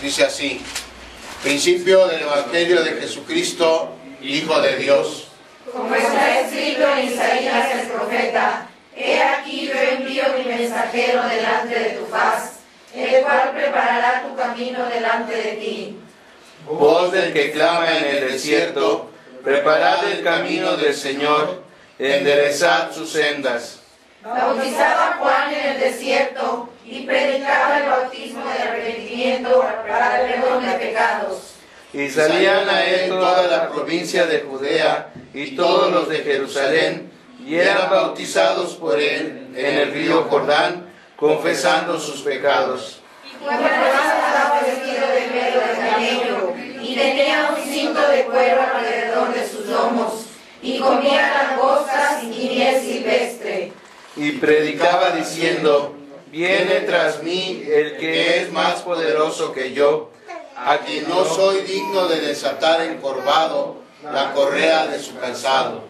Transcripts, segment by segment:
Dice así: principio del Evangelio de Jesucristo, Hijo de Dios. Como está escrito en Isaías el profeta: he aquí yo envío mi mensajero delante de tu faz, el cual preparará tu camino delante de ti. Voz del que clama en el desierto, preparad el camino del Señor, enderezad sus sendas. Bautizaba Juan en el desierto y predicaba el bautismo de arrepentimiento para el perdón de pecados. Y salían a él toda la provincia de Judea y todos los de Jerusalén, y eran bautizados por él en el río Jordán, confesando sus pecados. Juan estaba vestido de pelo de camello y tenía un cinto de cuero alrededor de sus lomos, y comía langostas y miel silvestre. Y predicaba diciendo: viene tras mí el que es más poderoso que yo, A quien no soy digno de desatar encorvado la correa de su calzado.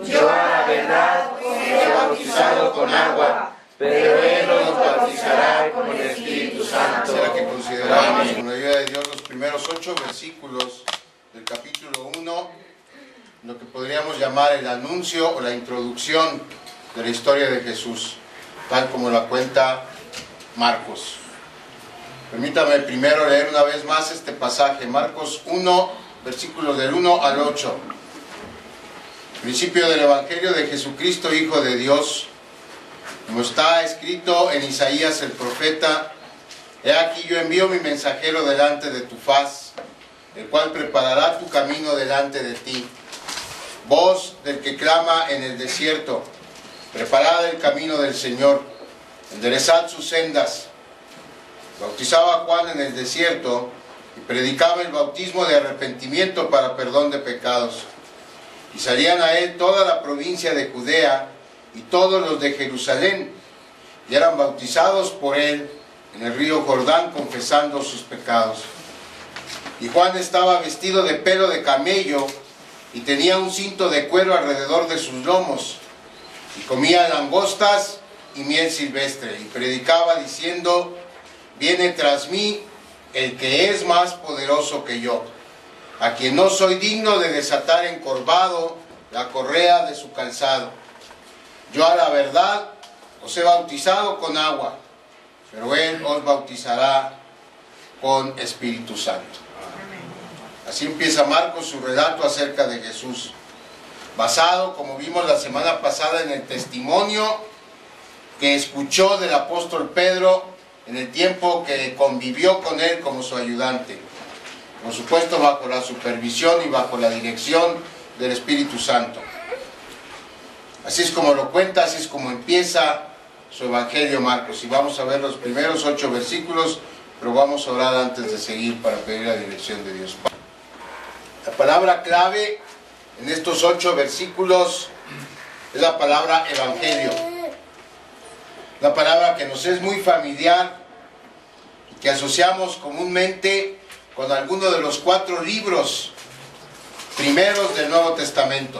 Yo a la verdad os he bautizado con agua, pero él os bautizará con el Espíritu Santo. Será que consideramos con la ayuda de Dios los primeros 8 versículos del capítulo 1, lo que podríamos llamar el anuncio o la introducción de la historia de Jesús, tal como la cuenta Marcos. Permítame primero leer una vez más este pasaje, Marcos 1, versículos del 1 al 8. Principio del Evangelio de Jesucristo, Hijo de Dios, como está escrito en Isaías el profeta: he aquí yo envío mi mensajero delante de tu faz, el cual preparará tu camino delante de ti. Voz del que clama en el desierto: preparad el camino del Señor, enderezad sus sendas. Bautizaba Juan en el desierto y predicaba el bautismo de arrepentimiento para perdón de pecados. Y salían a él toda la provincia de Judea y todos los de Jerusalén, y eran bautizados por él en el río Jordán, confesando sus pecados. Y Juan estaba vestido de pelo de camello y tenía un cinto de cuero alrededor de sus lomos, y comía langostas y miel silvestre, y predicaba diciendo: viene tras mí el que es más poderoso que yo, a quien no soy digno de desatar encorvado la correa de su calzado. Yo a la verdad os he bautizado con agua, pero él os bautizará con Espíritu Santo. Así empieza Marcos su relato acerca de Jesús, basado, como vimos la semana pasada, en el testimonio que escuchó del apóstol Pedro en el tiempo que convivió con él como su ayudante, por supuesto bajo la supervisión y bajo la dirección del Espíritu Santo. Así es como lo cuenta, así es como empieza su Evangelio Marcos, y vamos a ver los primeros 8 versículos, pero vamos a orar antes de seguir para pedir la dirección de Dios. La palabra clave en estos 8 versículos es la palabra Evangelio. La palabra que nos es muy familiar y que asociamos comúnmente con alguno de los 4 libros primeros del Nuevo Testamento.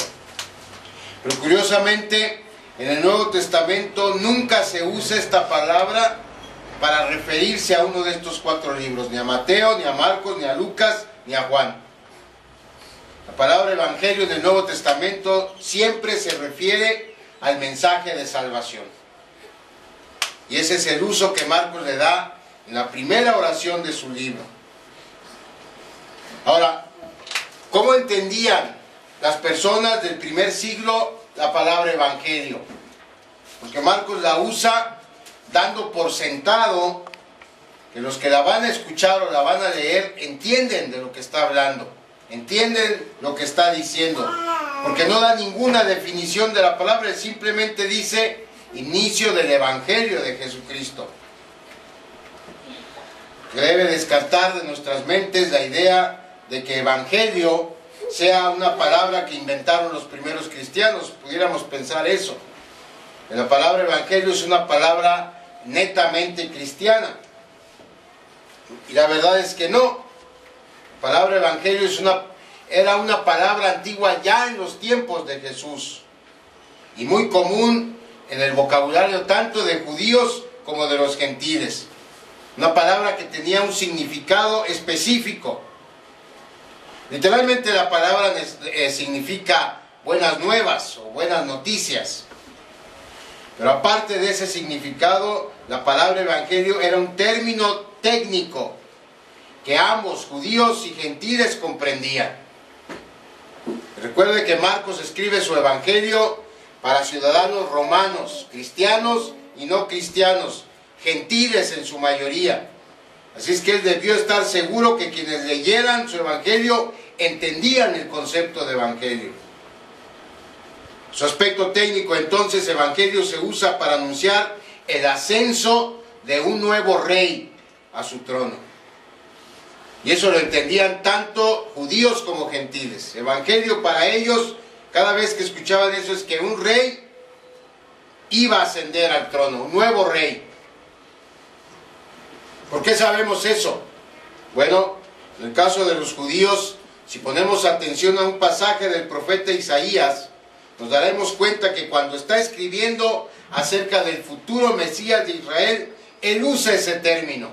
Pero curiosamente, en el Nuevo Testamento nunca se usa esta palabra para referirse a uno de estos 4 libros, ni a Mateo, ni a Marcos, ni a Lucas, ni a Juan. La palabra Evangelio en el Nuevo Testamento siempre se refiere al mensaje de salvación. Y ese es el uso que Marcos le da en la primera oración de su libro. Ahora, ¿cómo entendían las personas del primer siglo la palabra Evangelio? Porque Marcos la usa dando por sentado que los que la van a escuchar o la van a leer entienden de lo que está hablando, entienden lo que está diciendo, porque no da ninguna definición de la palabra, él simplemente dice: inicio del Evangelio de Jesucristo. Que debe descartar de nuestras mentes la idea de que Evangelio sea una palabra que inventaron los primeros cristianos. Pudiéramos pensar eso. Que la palabra Evangelio es una palabra netamente cristiana. Y la verdad es que no. La palabra Evangelio era una palabra antigua ya en los tiempos de Jesús, y muy común en el vocabulario tanto de judíos como de los gentiles. Una palabra que tenía un significado específico. Literalmente la palabra significa buenas nuevas o buenas noticias. Pero aparte de ese significado, la palabra evangelio era un término técnico que ambos, judíos y gentiles, comprendían. Recuerde que Marcos escribe su evangelio para ciudadanos romanos, cristianos y no cristianos, gentiles en su mayoría. Así es que él debió estar seguro que quienes leyeran su evangelio entendían el concepto de evangelio. Su aspecto técnico, entonces, evangelio se usa para anunciar el ascenso de un nuevo rey a su trono. Y eso lo entendían tanto judíos como gentiles. Evangelio para ellos, cada vez que escuchaban eso, es que un rey iba a ascender al trono, un nuevo rey. ¿Por qué sabemos eso? Bueno, en el caso de los judíos, si ponemos atención a un pasaje del profeta Isaías, nos daremos cuenta que cuando está escribiendo acerca del futuro Mesías de Israel, él usa ese término.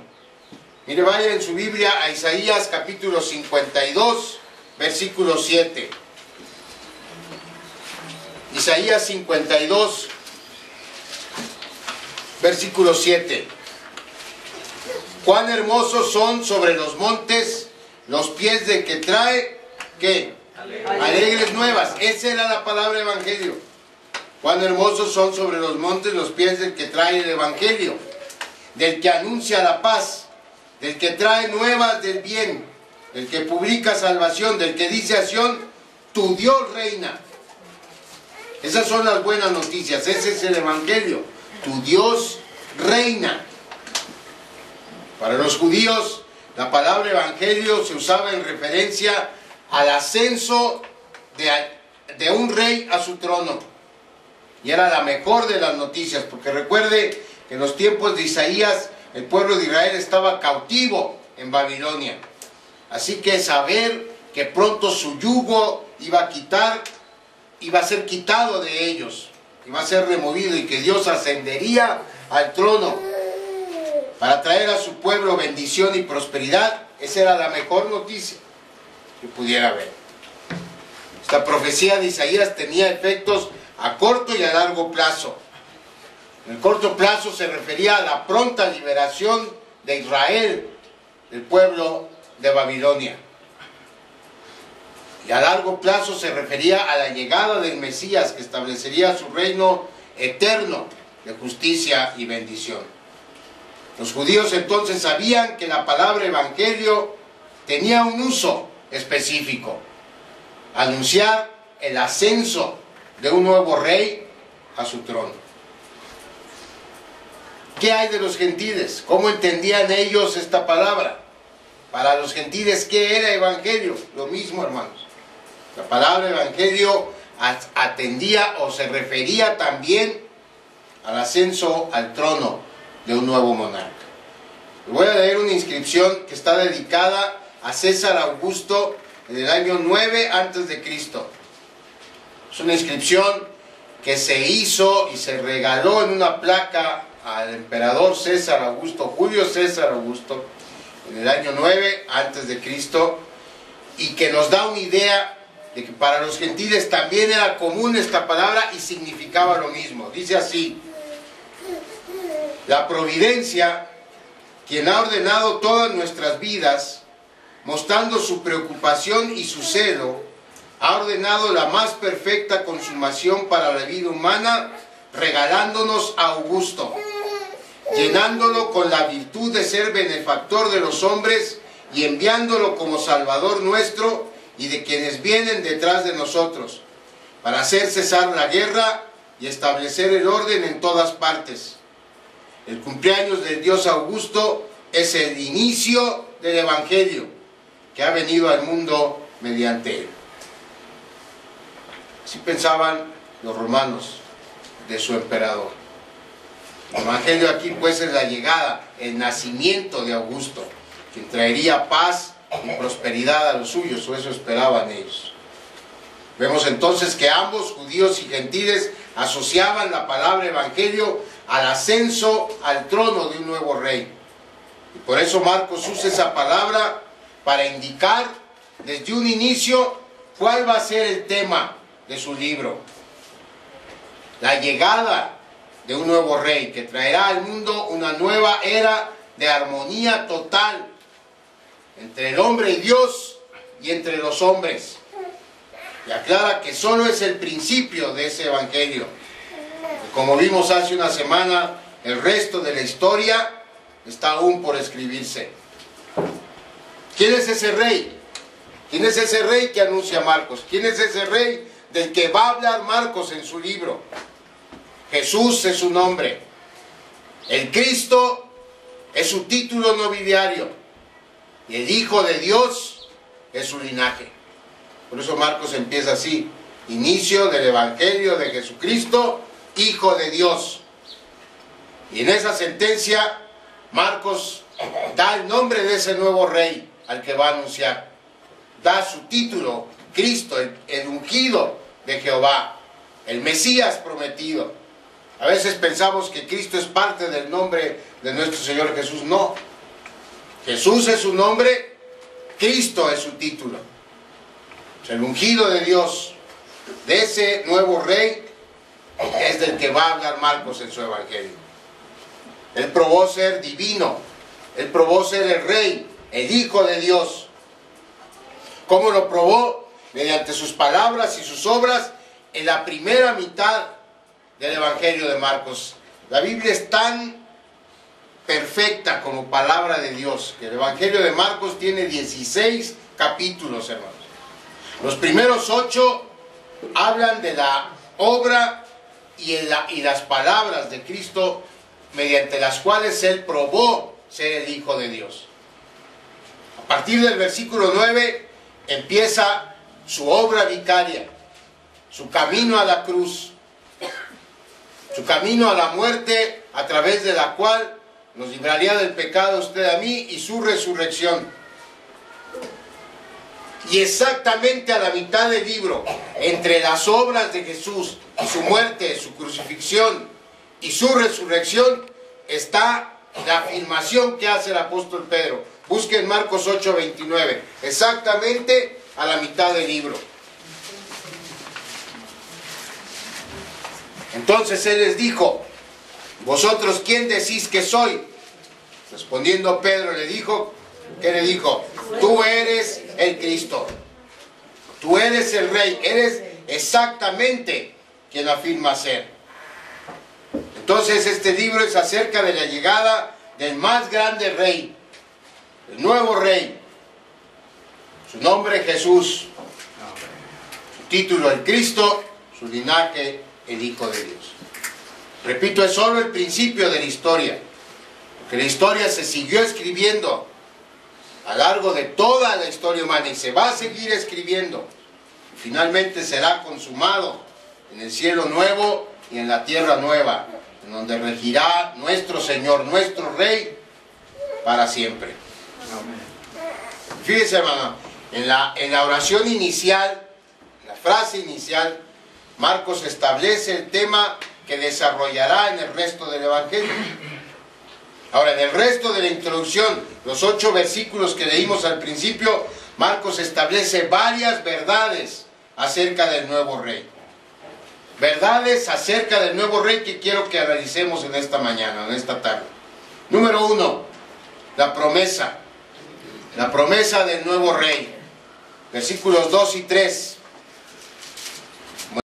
Mire, vaya en su Biblia a Isaías capítulo 52, versículo 7. Isaías 52, versículo 7. Cuán hermosos son sobre los montes los pies del que trae, ¿qué? Alegres nuevas. Esa era la palabra evangelio. Cuán hermosos son sobre los montes los pies del que trae el evangelio, del que anuncia la paz, del que trae nuevas del bien, del que publica salvación, del que dice a Sión, tu Dios reina. Esas son las buenas noticias, ese es el evangelio. Tu Dios reina. Para los judíos, la palabra evangelio se usaba en referencia al ascenso de un rey a su trono. Y era la mejor de las noticias, porque recuerde que en los tiempos de Isaías, el pueblo de Israel estaba cautivo en Babilonia. Así que saber que pronto su yugo iba a ser quitado de ellos, iba a ser removido y que Dios ascendería al trono para traer a su pueblo bendición y prosperidad, esa era la mejor noticia que pudiera haber. Esta profecía de Isaías tenía efectos a corto y a largo plazo. En el corto plazo se refería a la pronta liberación de Israel, del pueblo de Babilonia. Y a largo plazo se refería a la llegada del Mesías, que establecería su reino eterno de justicia y bendición. Los judíos entonces sabían que la palabra evangelio tenía un uso específico: anunciar el ascenso de un nuevo rey a su trono. ¿Qué hay de los gentiles? ¿Cómo entendían ellos esta palabra? Para los gentiles, ¿qué era evangelio? Lo mismo, hermanos. La palabra evangelio atendía o se refería también al ascenso al trono de un nuevo monarca. Voy a leer una inscripción que está dedicada a César Augusto en el año 9 a.C. Es una inscripción que se hizo y se regaló en una placa al emperador César Augusto, Julio César Augusto, en el año 9 a.C., y que nos da una idea de que para los gentiles también era común esta palabra y significaba lo mismo. Dice así: la providencia, quien ha ordenado todas nuestras vidas, mostrando su preocupación y su celo, ha ordenado la más perfecta consumación para la vida humana, regalándonos a Augusto, llenándolo con la virtud de ser benefactor de los hombres y enviándolo como Salvador nuestro y de quienes vienen detrás de nosotros, para hacer cesar la guerra y establecer el orden en todas partes. El cumpleaños del Dios Augusto es el inicio del Evangelio que ha venido al mundo mediante él. Así pensaban los romanos de su emperador. El Evangelio aquí pues es la llegada, el nacimiento de Augusto, quien traería paz y prosperidad a los suyos, o eso esperaban ellos. Vemos entonces que ambos, judíos y gentiles, asociaban la palabra evangelio al ascenso al trono de un nuevo rey. Y por eso Marcos usa esa palabra para indicar desde un inicio cuál va a ser el tema de su libro. La llegada de un nuevo rey que traerá al mundo una nueva era de armonía total entre el hombre y Dios y entre los hombres. Y aclara que solo es el principio de ese evangelio. Y como vimos hace una semana, el resto de la historia está aún por escribirse. ¿Quién es ese rey? ¿Quién es ese rey que anuncia Marcos? ¿Quién es ese rey del que va a hablar Marcos en su libro? Jesús es su nombre. El Cristo es su título nobiliario. Y el Hijo de Dios es su linaje. Por eso Marcos empieza así. Inicio del Evangelio de Jesucristo, Hijo de Dios. Y en esa sentencia, Marcos da el nombre de ese nuevo rey al que va a anunciar. Da su título, Cristo, el ungido de Jehová, el Mesías prometido. A veces pensamos que Cristo es parte del nombre de nuestro Señor Jesús. No. Jesús es su nombre, Cristo es su título. El ungido de Dios, de ese nuevo rey, es del que va a hablar Marcos en su evangelio. Él probó ser divino, él probó ser el rey, el Hijo de Dios. ¿Cómo lo probó? Mediante sus palabras y sus obras en la primera mitad del Evangelio de Marcos. La Biblia es tan perfecta como palabra de Dios que el Evangelio de Marcos tiene 16 capítulos, hermanos. Los primeros 8 hablan de la obra y las palabras de Cristo mediante las cuales Él probó ser el Hijo de Dios. A partir del versículo 9 empieza su obra vicaria, su camino a la cruz, su camino a la muerte, a través de la cual nos libraría del pecado usted a mí, y su resurrección. Y exactamente a la mitad del libro, entre las obras de Jesús y su muerte, su crucifixión y su resurrección, está la afirmación que hace el apóstol Pedro. Busquen Marcos 8:29, exactamente a la mitad del libro. Entonces él les dijo: ¿vosotros quién decís que soy? Respondiendo Pedro le dijo, ¿qué le dijo? Tú eres el Cristo, tú eres el Rey, eres exactamente quien afirma ser. Entonces este libro es acerca de la llegada del más grande Rey, el nuevo Rey. Su nombre Jesús, su título el Cristo, su linaje el Hijo de Dios. Repito, es solo el principio de la historia, porque la historia se siguió escribiendo a lo largo de toda la historia humana y se va a seguir escribiendo. Finalmente será consumado en el cielo nuevo y en la tierra nueva, en donde regirá nuestro Señor, nuestro Rey, para siempre. Fíjense, hermano, en la oración inicial, en la frase inicial, Marcos establece el tema que desarrollará en el resto del Evangelio. Ahora, en el resto de la introducción, los 8 versículos que leímos al principio, Marcos establece varias verdades acerca del nuevo Rey. Verdades acerca del nuevo Rey que quiero que analicemos en esta mañana, en esta tarde. Número 1, la promesa. La promesa del nuevo Rey. Versículos 2 y 3.